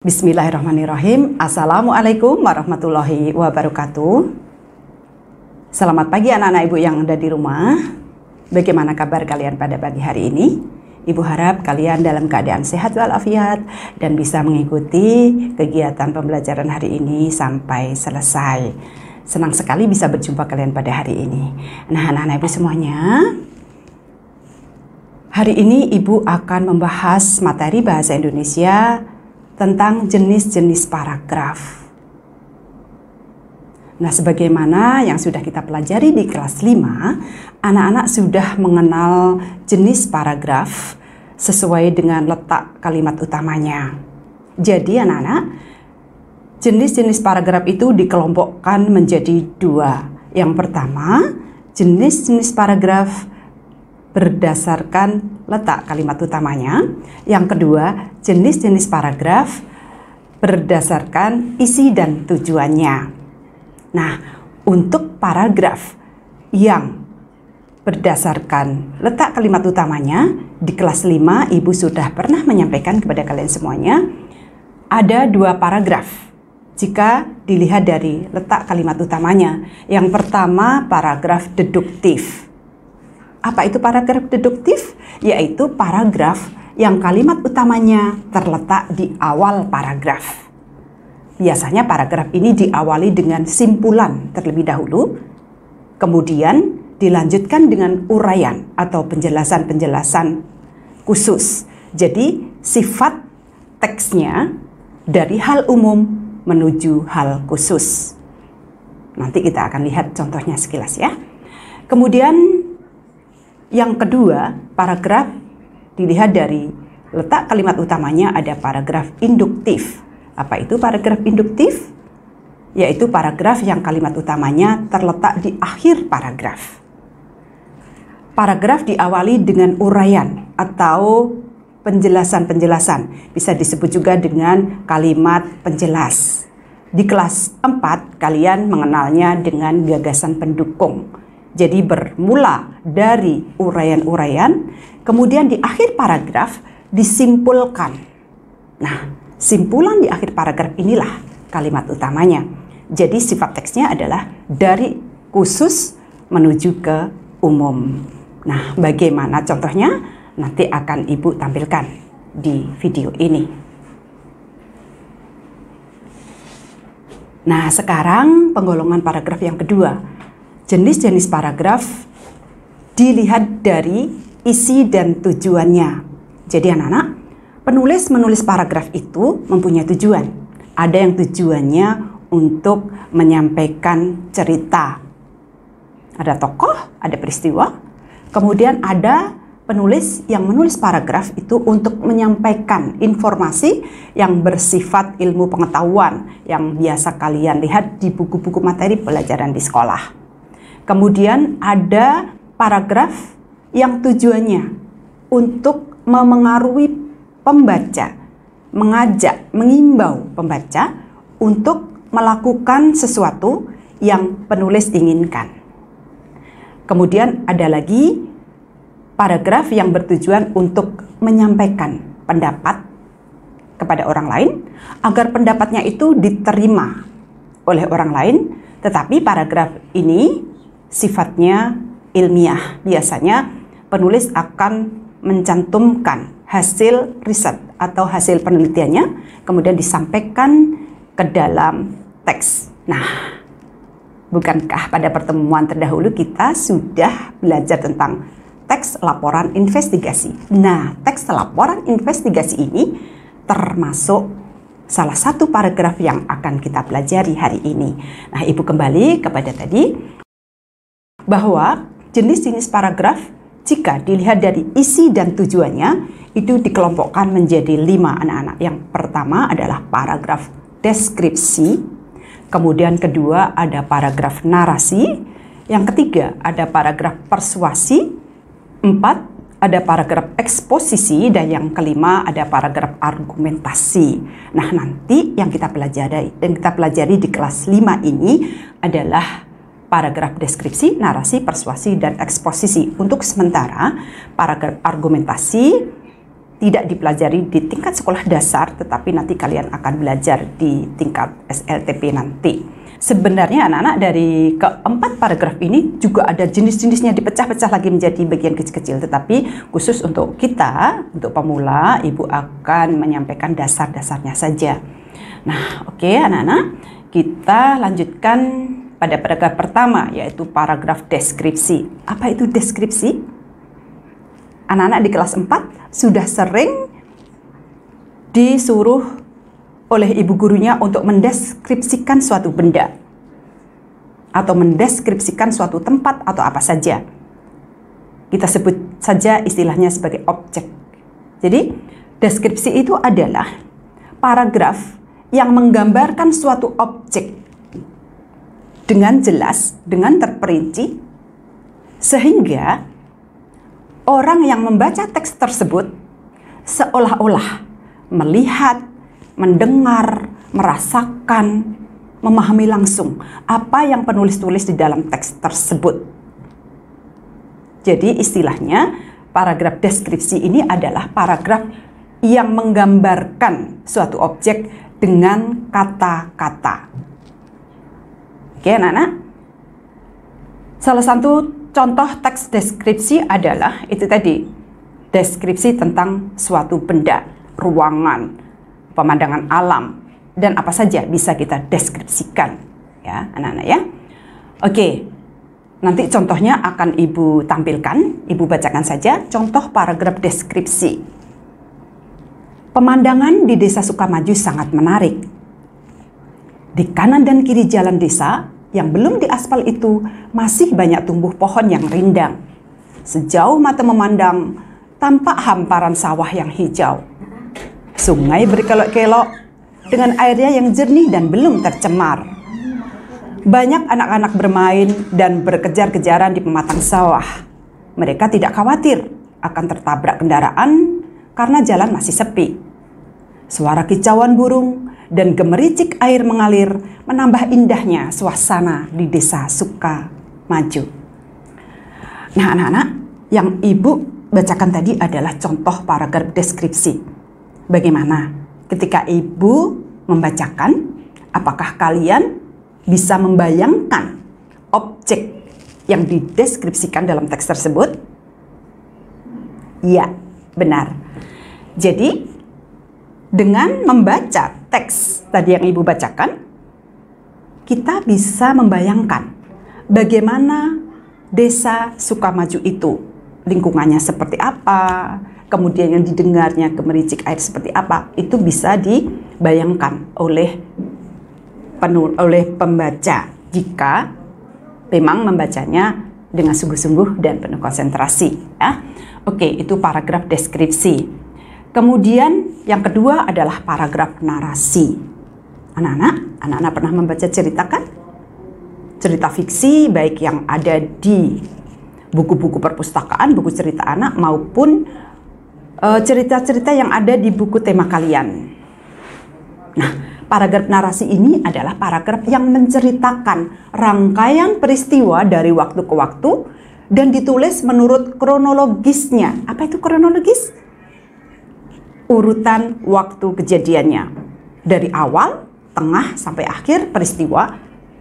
Bismillahirrahmanirrahim. Assalamualaikum warahmatullahi wabarakatuh. Selamat pagi anak-anak ibu yang ada di rumah. Bagaimana kabar kalian pada pagi hari ini? Ibu harap kalian dalam keadaan sehat walafiat dan bisa mengikuti kegiatan pembelajaran hari ini sampai selesai. Senang sekali bisa berjumpa kalian pada hari ini. Nah, anak-anak ibu semuanya, hari ini ibu akan membahas materi bahasa Indonesia tentang jenis-jenis paragraf. Nah, sebagaimana yang sudah kita pelajari di kelas 5, anak-anak sudah mengenal jenis paragraf sesuai dengan letak kalimat utamanya. Jadi anak-anak, jenis-jenis paragraf itu dikelompokkan menjadi dua. Yang pertama, jenis-jenis paragraf berdasarkan letak kalimat utamanya. Yang kedua, jenis-jenis paragraf berdasarkan isi dan tujuannya. Nah, untuk paragraf yang berdasarkan letak kalimat utamanya, di kelas 5 Ibu sudah pernah menyampaikan kepada kalian semuanya, ada dua paragraf jika dilihat dari letak kalimat utamanya. Yang pertama, paragraf deduktif. Apa itu paragraf deduktif? Yaitu paragraf yang kalimat utamanya terletak di awal paragraf. Biasanya paragraf ini diawali dengan simpulan terlebih dahulu, kemudian dilanjutkan dengan uraian atau penjelasan-penjelasan khusus. Jadi sifat teksnya dari hal umum menuju hal khusus. Nanti kita akan lihat contohnya sekilas ya. Kemudian yang kedua, paragraf dilihat dari letak kalimat utamanya ada paragraf induktif. Apa itu paragraf induktif? Yaitu paragraf yang kalimat utamanya terletak di akhir paragraf. Paragraf diawali dengan uraian atau penjelasan-penjelasan. Bisa disebut juga dengan kalimat penjelas. Di kelas 4 kalian mengenalnya dengan gagasan pendukung. Jadi bermula dari uraian-uraian, kemudian di akhir paragraf disimpulkan. Nah, simpulan di akhir paragraf inilah kalimat utamanya. Jadi sifat teksnya adalah dari khusus menuju ke umum. Nah, bagaimana contohnya? Nanti akan Ibu tampilkan di video ini. Nah, sekarang penggolongan paragraf yang kedua. Jenis-jenis paragraf dilihat dari isi dan tujuannya. Jadi anak-anak, penulis menulis paragraf itu mempunyai tujuan. Ada yang tujuannya untuk menyampaikan cerita. Ada tokoh, ada peristiwa. Kemudian ada penulis yang menulis paragraf itu untuk menyampaikan informasi yang bersifat ilmu pengetahuan yang biasa kalian lihat di buku-buku materi pelajaran di sekolah. Kemudian ada paragraf yang tujuannya untuk memengaruhi pembaca, mengajak, mengimbau pembaca untuk melakukan sesuatu yang penulis inginkan. Kemudian ada lagi paragraf yang bertujuan untuk menyampaikan pendapat kepada orang lain agar pendapatnya itu diterima oleh orang lain, tetapi paragraf ini sifatnya ilmiah. Biasanya penulis akan mencantumkan hasil riset atau hasil penelitiannya, kemudian disampaikan ke dalam teks. Nah, bukankah pada pertemuan terdahulu kita sudah belajar tentang teks laporan investigasi? Nah, teks laporan investigasi ini termasuk salah satu paragraf yang akan kita pelajari hari ini. Nah, Ibu kembali kepada tadi, bahwa jenis-jenis paragraf jika dilihat dari isi dan tujuannya itu dikelompokkan menjadi 5 anak-anak. Yang pertama adalah paragraf deskripsi, kemudian kedua ada paragraf narasi, yang ketiga ada paragraf persuasi, 4 ada paragraf eksposisi, dan yang kelima ada paragraf argumentasi. Nah, nanti yang kita pelajari di kelas 5 ini adalah paragraf deskripsi, narasi, persuasi, dan eksposisi. Untuk sementara, paragraf argumentasi tidak dipelajari di tingkat sekolah dasar, tetapi nanti kalian akan belajar di tingkat SLTP nanti. Sebenarnya anak-anak dari keempat paragraf ini juga ada jenis-jenisnya, dipecah-pecah lagi menjadi bagian kecil-kecil, tetapi khusus untuk kita, untuk pemula, Ibu akan menyampaikan dasar-dasarnya saja. Nah, oke anak-anak, kita lanjutkan pada paragraf pertama, yaitu paragraf deskripsi. Apa itu deskripsi? Anak-anak di kelas 4 sudah sering disuruh oleh ibu gurunya untuk mendeskripsikan suatu benda atau mendeskripsikan suatu tempat atau apa saja. Kita sebut saja istilahnya sebagai objek. Jadi, deskripsi itu adalah paragraf yang menggambarkan suatu objek dengan jelas, dengan terperinci, sehingga orang yang membaca teks tersebut seolah-olah melihat, mendengar, merasakan, memahami langsung apa yang penulis tulis di dalam teks tersebut. Jadi istilahnya paragraf deskripsi ini adalah paragraf yang menggambarkan suatu objek dengan kata-kata. Oke anak-anak, salah satu contoh teks deskripsi adalah itu tadi, deskripsi tentang suatu benda, ruangan, pemandangan alam, dan apa saja bisa kita deskripsikan, ya anak-anak ya. Oke, nanti contohnya akan Ibu tampilkan, Ibu bacakan saja contoh paragraf deskripsi. Pemandangan di Desa Sukamaju sangat menarik. Di kanan dan kiri jalan desa yang belum diaspal itu masih banyak tumbuh pohon yang rindang. Sejauh mata memandang, tampak hamparan sawah yang hijau. Sungai berkelok-kelok dengan airnya yang jernih dan belum tercemar. Banyak anak-anak bermain dan berkejar-kejaran di pematang sawah. Mereka tidak khawatir akan tertabrak kendaraan karena jalan masih sepi. Suara kicauan burung dan gemericik air mengalir menambah indahnya suasana di Desa Sukamaju. Nah anak-anak, yang Ibu bacakan tadi adalah contoh paragraf deskripsi. Bagaimana ketika Ibu membacakan, apakah kalian bisa membayangkan objek yang dideskripsikan dalam teks tersebut? Ya, benar. Jadi, dengan membaca teks tadi yang Ibu bacakan, kita bisa membayangkan bagaimana Desa Sukamaju itu, lingkungannya seperti apa, kemudian yang didengarnya gemericik air seperti apa, itu bisa dibayangkan oleh pembaca jika memang membacanya dengan sungguh-sungguh dan penuh konsentrasi. Ya. Oke, itu paragraf deskripsi. Kemudian yang kedua adalah paragraf narasi. Anak-anak pernah membaca cerita kan? Cerita fiksi baik yang ada di buku-buku perpustakaan, buku cerita anak maupun cerita-cerita yang ada di buku tema kalian. Nah, paragraf narasi ini adalah paragraf yang menceritakan rangkaian peristiwa dari waktu ke waktu dan ditulis menurut kronologisnya. Apa itu kronologis? Urutan waktu kejadiannya. Dari awal, tengah, sampai akhir peristiwa,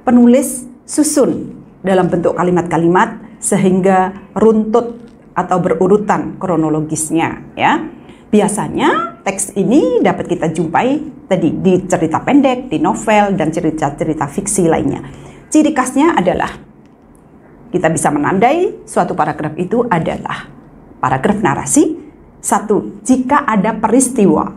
penulis susun dalam bentuk kalimat-kalimat sehingga runtut atau berurutan kronologisnya, ya. Biasanya teks ini dapat kita jumpai tadi di cerita pendek, di novel, dan cerita-cerita fiksi lainnya. Ciri khasnya adalah kita bisa menandai suatu paragraf itu adalah paragraf narasi. Satu, jika ada peristiwa.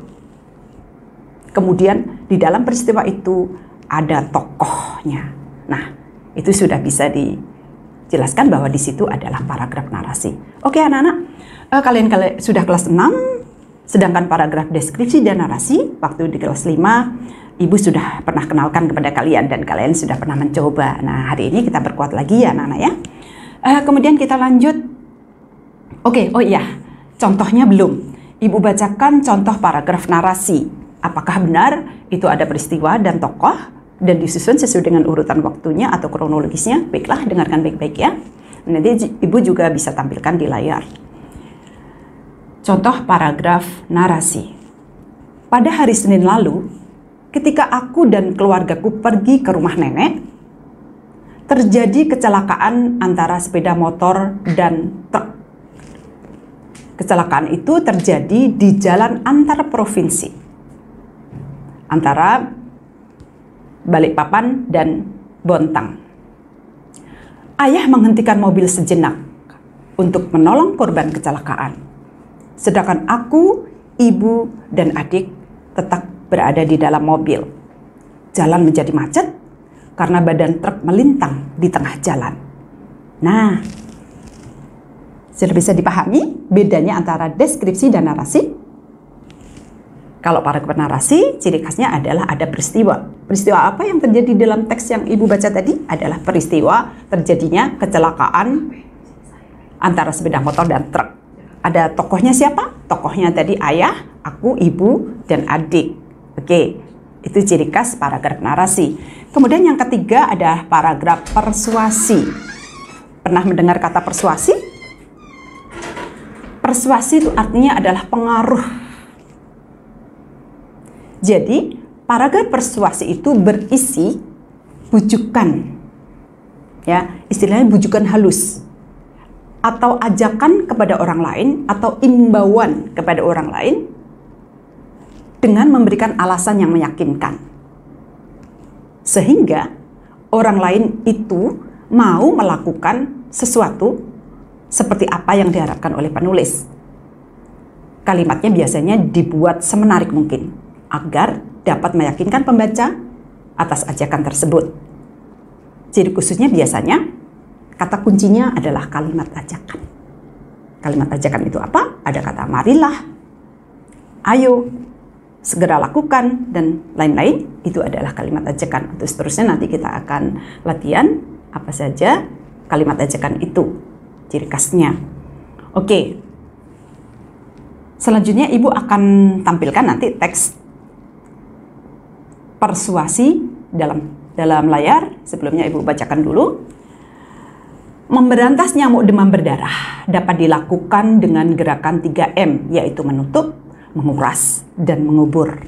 Kemudian di dalam peristiwa itu ada tokohnya. Nah, itu sudah bisa dijelaskan bahwa di situ adalah paragraf narasi. Oke anak-anak, kalian sudah kelas 6, sedangkan paragraf deskripsi dan narasi waktu di kelas 5 Ibu sudah pernah kenalkan kepada kalian dan kalian sudah pernah mencoba. Nah, hari ini kita berkuat lagi ya anak-anak ya. Kemudian kita lanjut. Oke, oh iya, contohnya belum. Ibu bacakan contoh paragraf narasi. Apakah benar itu ada peristiwa dan tokoh dan disusun sesuai dengan urutan waktunya atau kronologisnya? Baiklah, dengarkan baik-baik ya. Nanti Ibu juga bisa tampilkan di layar. Contoh paragraf narasi. Pada hari Senin lalu, ketika aku dan keluargaku pergi ke rumah nenek, terjadi kecelakaan antara sepeda motor dan truk. Kecelakaan itu terjadi di jalan antar provinsi, antara Balikpapan dan Bontang. Ayah menghentikan mobil sejenak untuk menolong korban kecelakaan. Sedangkan aku, ibu, dan adik tetap berada di dalam mobil. Jalan menjadi macet karena badan truk melintang di tengah jalan. Nah, sudah bisa dipahami bedanya antara deskripsi dan narasi? Kalau paragraf narasi, ciri khasnya adalah ada peristiwa. Peristiwa apa yang terjadi dalam teks yang Ibu baca tadi? Adalah peristiwa terjadinya kecelakaan antara sepeda motor dan truk. Ada tokohnya siapa? Tokohnya tadi ayah, aku, ibu, dan adik. Oke, itu ciri khas paragraf narasi. Kemudian yang ketiga ada paragraf persuasi. Pernah mendengar kata persuasi? Persuasi itu artinya adalah pengaruh. Jadi, paragraf persuasi itu berisi bujukan. Ya, istilahnya bujukan halus. Atau ajakan kepada orang lain atau imbauan kepada orang lain dengan memberikan alasan yang meyakinkan. Sehingga orang lain itu mau melakukan sesuatu seperti apa yang diharapkan oleh penulis. Kalimatnya biasanya dibuat semenarik mungkin agar dapat meyakinkan pembaca atas ajakan tersebut. Ciri khususnya biasanya kata kuncinya adalah kalimat ajakan. Kalimat ajakan itu apa? Ada kata marilah, ayo, segera lakukan, dan lain-lain. Itu adalah kalimat ajakan. Untuk seterusnya nanti kita akan latihan apa saja kalimat ajakan itu, ciri khasnya. Oke. Selanjutnya Ibu akan tampilkan nanti teks persuasi dalam layar. Sebelumnya Ibu bacakan dulu. Memberantas nyamuk demam berdarah dapat dilakukan dengan gerakan 3M, yaitu menutup, menguras, dan mengubur.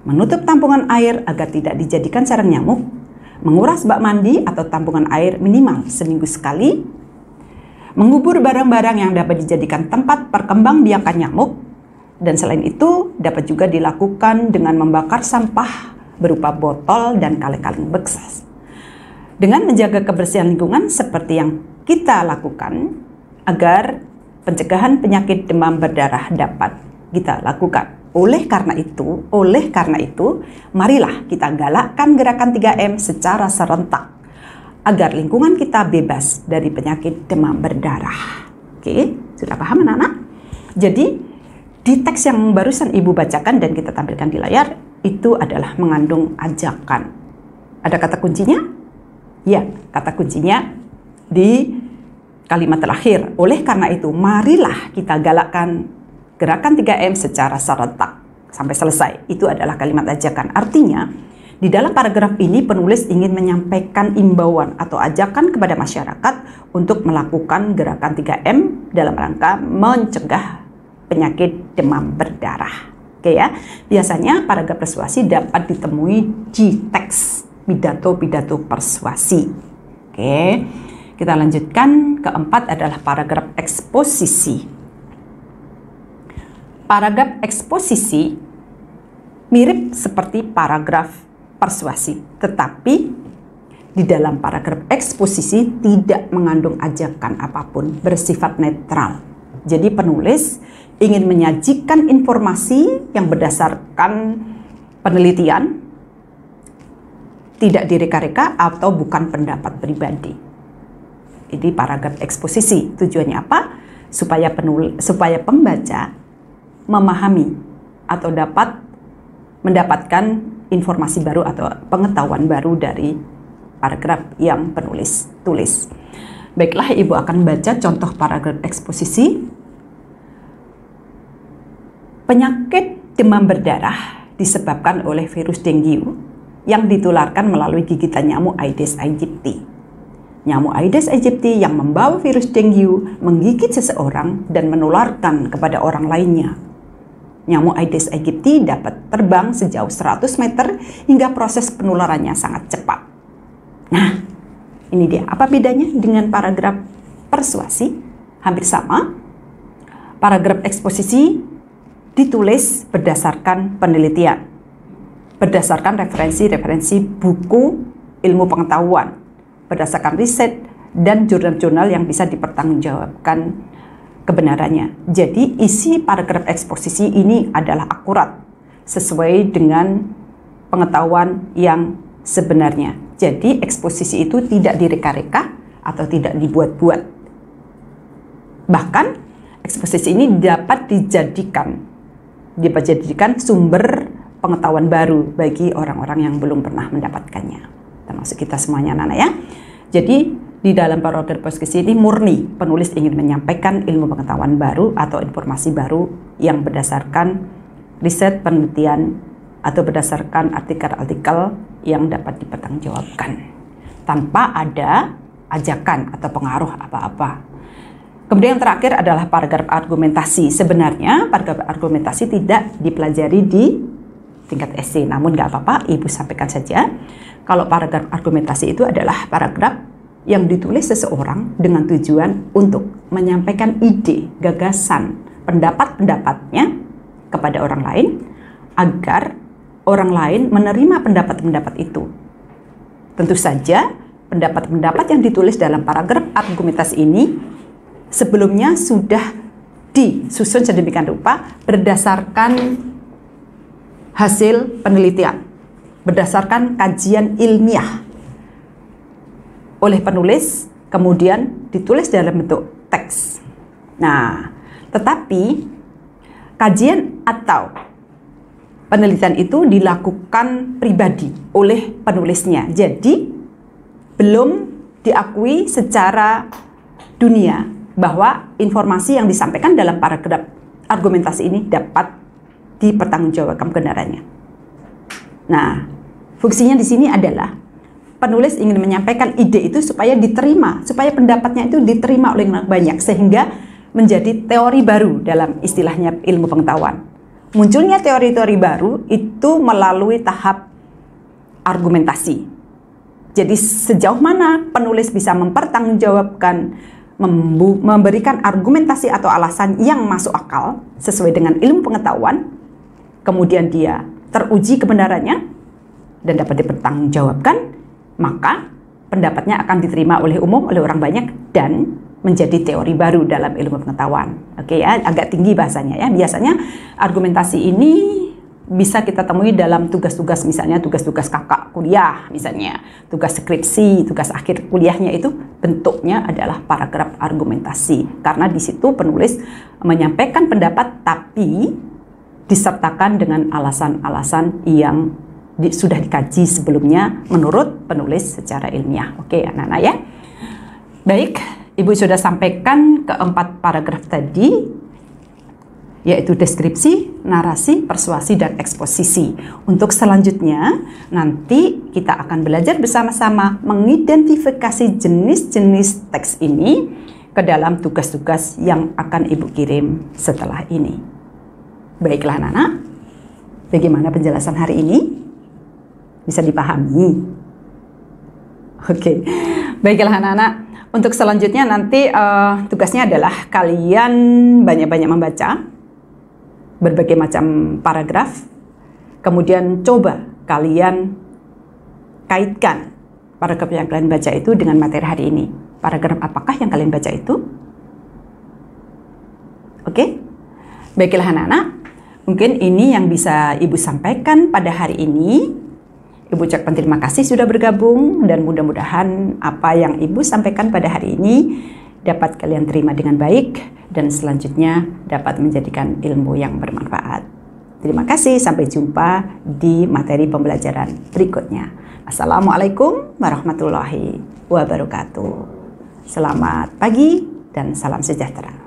Menutup tampungan air agar tidak dijadikan sarang nyamuk, menguras bak mandi atau tampungan air minimal seminggu sekali, mengubur barang-barang yang dapat dijadikan tempat perkembangbiakan nyamuk, dan selain itu dapat juga dilakukan dengan membakar sampah berupa botol dan kaleng-kaleng bekas. Dengan menjaga kebersihan lingkungan seperti yang kita lakukan agar pencegahan penyakit demam berdarah dapat kita lakukan. Oleh karena itu, marilah kita galakkan gerakan 3M secara serentak agar lingkungan kita bebas dari penyakit demam berdarah. Oke, sudah paham anak-anak? Jadi, di teks yang barusan Ibu bacakan dan kita tampilkan di layar, itu adalah mengandung ajakan. Ada kata kuncinya? Ya, kata kuncinya di kalimat terakhir. Oleh karena itu, marilah kita galakkan gerakan 3M secara serentak sampai selesai. Itu adalah kalimat ajakan. Artinya, di dalam paragraf ini penulis ingin menyampaikan imbauan atau ajakan kepada masyarakat untuk melakukan gerakan 3M dalam rangka mencegah penyakit demam berdarah. Oke ya. Biasanya paragraf persuasi dapat ditemui di teks pidato-pidato persuasi. Oke, kita lanjutkan. Keempat adalah paragraf eksposisi. Paragraf eksposisi mirip seperti paragraf persuasi, tetapi di dalam paragraf eksposisi tidak mengandung ajakan apapun, bersifat netral. Jadi penulis ingin menyajikan informasi yang berdasarkan penelitian, tidak direka-reka atau bukan pendapat pribadi. Ini paragraf eksposisi. Tujuannya apa? Supaya pembaca memahami atau dapat mendapatkan informasi baru atau pengetahuan baru dari paragraf yang penulis tulis. Baiklah, Ibu akan baca contoh paragraf eksposisi. Penyakit demam berdarah disebabkan oleh virus dengue yang ditularkan melalui gigitan nyamuk Aedes aegypti. nyamuk Aedes aegypti yang membawa virus dengue menggigit seseorang dan menularkan kepada orang lainnya. Nyamuk Aedes aegypti dapat terbang sejauh 100 meter hingga proses penularannya sangat cepat. Nah, ini dia. Apa bedanya dengan paragraf persuasi? Hampir sama. Paragraf eksposisi ditulis berdasarkan penelitian, berdasarkan referensi-referensi buku ilmu pengetahuan, berdasarkan riset dan jurnal-jurnal yang bisa dipertanggungjawabkan kebenarannya. Jadi isi paragraf eksposisi ini adalah akurat, sesuai dengan pengetahuan yang sebenarnya. Jadi eksposisi itu tidak direka-reka atau tidak dibuat-buat. Bahkan eksposisi ini dapat dijadikan sumber pengetahuan baru bagi orang-orang yang belum pernah mendapatkannya. Termasuk kita semuanya, anak-anak ya. Jadi di dalam paragraf eksposisi ini murni penulis ingin menyampaikan ilmu pengetahuan baru atau informasi baru yang berdasarkan riset, penelitian, atau berdasarkan artikel-artikel yang dapat dipertanggungjawabkan tanpa ada ajakan atau pengaruh apa-apa. Kemudian yang terakhir adalah paragraf argumentasi. Sebenarnya paragraf argumentasi tidak dipelajari di tingkat essay, namun nggak apa-apa, Ibu sampaikan saja. Kalau paragraf argumentasi itu adalah paragraf yang ditulis seseorang dengan tujuan untuk menyampaikan ide, gagasan, pendapat-pendapatnya kepada orang lain agar orang lain menerima pendapat-pendapat itu. Tentu saja pendapat-pendapat yang ditulis dalam paragraf argumentasi ini sebelumnya sudah disusun sedemikian rupa berdasarkan hasil penelitian, berdasarkan kajian ilmiah oleh penulis, kemudian ditulis dalam bentuk teks. Nah, tetapi kajian atau penelitian itu dilakukan pribadi oleh penulisnya. Jadi belum diakui secara dunia bahwa informasi yang disampaikan dalam paragraf argumentasi ini dapat dipertanggungjawabkan kebenarannya. Nah, fungsinya di sini adalah penulis ingin menyampaikan ide itu supaya diterima, supaya pendapatnya itu diterima oleh banyak, sehingga menjadi teori baru dalam istilahnya ilmu pengetahuan. Munculnya teori-teori baru itu melalui tahap argumentasi. Jadi sejauh mana penulis bisa mempertanggungjawabkan, memberikan argumentasi atau alasan yang masuk akal sesuai dengan ilmu pengetahuan, kemudian dia teruji kebenarannya dan dapat dipertanggungjawabkan, maka pendapatnya akan diterima oleh umum, oleh orang banyak, dan menjadi teori baru dalam ilmu pengetahuan. Oke ya, agak tinggi bahasanya ya. Biasanya argumentasi ini bisa kita temui dalam tugas-tugas, misalnya tugas-tugas kakak kuliah, misalnya tugas skripsi, tugas akhir kuliahnya itu bentuknya adalah paragraf argumentasi. Karena di situ penulis menyampaikan pendapat tapi disertakan dengan alasan-alasan yang sudah dikaji sebelumnya menurut penulis secara ilmiah. Oke anak-anak ya. Baik, Ibu sudah sampaikan keempat paragraf tadi, yaitu deskripsi, narasi, persuasi, dan eksposisi. Untuk selanjutnya, nanti kita akan belajar bersama-sama mengidentifikasi jenis-jenis teks ini ke dalam tugas-tugas yang akan Ibu kirim setelah ini. Baiklah anak-anak, bagaimana penjelasan hari ini? Bisa dipahami? Oke, baiklah anak-anak. Untuk selanjutnya nanti tugasnya adalah kalian banyak-banyak membaca berbagai macam paragraf, kemudian coba kalian kaitkan paragraf yang kalian baca itu dengan materi hari ini. Paragraf apakah yang kalian baca itu? Oke? Baiklah anak-anak, mungkin ini yang bisa Ibu sampaikan pada hari ini. Ibu ucapkan terima kasih sudah bergabung, dan mudah-mudahan apa yang Ibu sampaikan pada hari ini dapat kalian terima dengan baik dan selanjutnya dapat menjadikan ilmu yang bermanfaat. Terima kasih, sampai jumpa di materi pembelajaran berikutnya. Assalamualaikum warahmatullahi wabarakatuh. Selamat pagi dan salam sejahtera.